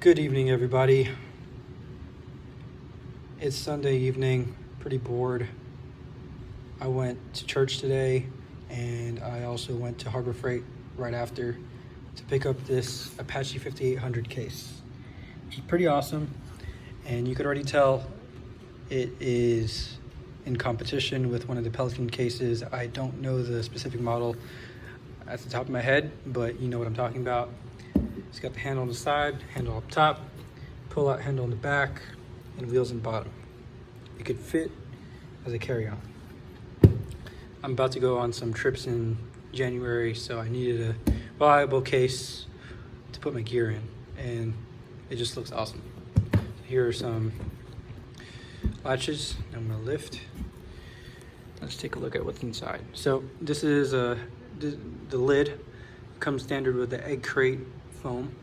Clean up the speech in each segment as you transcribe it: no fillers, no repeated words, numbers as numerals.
Good evening, everybody. It's Sunday evening, pretty bored. I went to church today, and I also went to Harbor Freight right after to pick up this Apache 5800 case, which is pretty awesome. And you could already tell it is in competition with one of the Pelican cases. I don't know the specific model at the top of my head, but you know what I'm talking about. It's got the handle on the side, handle up top, pull-out handle on the back, and wheels on the bottom. It could fit as a carry-on. I'm about to go on some trips in January, so I needed a reliable case to put my gear in, and it just looks awesome. Here are some latches I'm gonna lift. Let's take a look at what's inside. So this is the lid. Comes standard with the egg crate foam.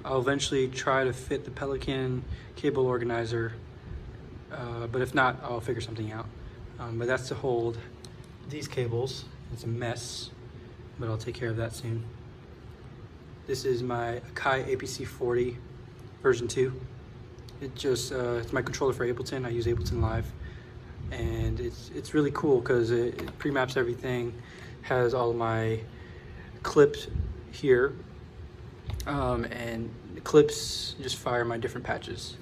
I'll eventually try to fit the Pelican cable organizer, but if not, I'll figure something out. But that's to hold these cables. It's a mess, but I'll take care of that soon. This is my Apache APC 40 version 2. It's my controller for Ableton. I use Ableton Live, and it's really cool because it pre-maps everything, has all of my clips here, and the clips just fire my different patches.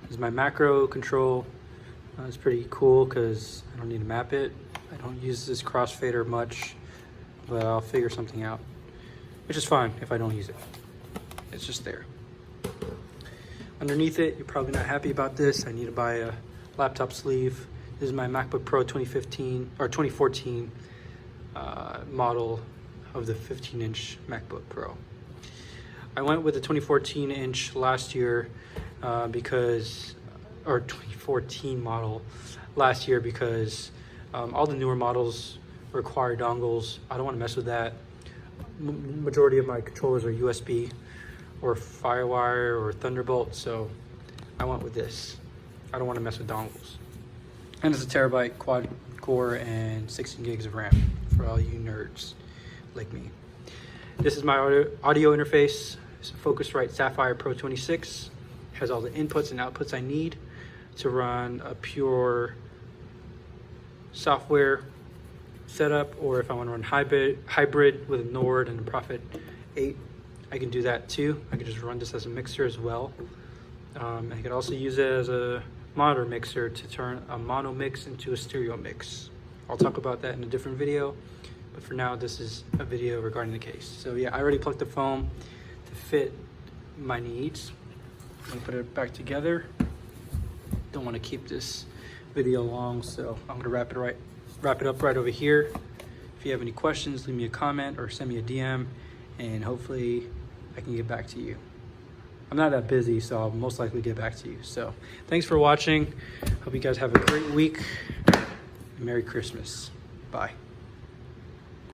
This is my macro control. It's pretty cool because I don't need to map it. I don't use this crossfader much, but I'll figure something out, which is fine if I don't use it. It's just there. Underneath it, you're probably not happy about this. I need to buy a laptop sleeve. This is my MacBook Pro 2014 model of the 15-inch MacBook Pro. I went with the 2014-inch last year or 2014 model last year because all the newer models require dongles. I don't want to mess with that. Majority of my controllers are USB or Firewire or Thunderbolt, so I went with this. I don't want to mess with dongles. And it's a terabyte quad core and 16 gigs of RAM for all you nerds like me. This is my audio interface. It's a Focusrite Sapphire Pro 26. It has all the inputs and outputs I need to run a pure software setup, or if I want to run hybrid with a Nord and a Prophet 8, I can do that too. I can just run this as a mixer as well. I could also use it as a monitor mixer to turn a mono mix into a stereo mix. I'll talk about that in a different video, but for now this is a video regarding the case. So yeah, I already plugged the foam to fit my needs. I'm gonna put it back together. Don't want to keep this video long, so I'm gonna wrap it up right over here. If you have any questions, leave me a comment or send me a DM, and hopefully I can get back to you. I'm not that busy, so I'll most likely get back to you. So thanks for watching. Hope you guys have a great week. Merry Christmas. Bye.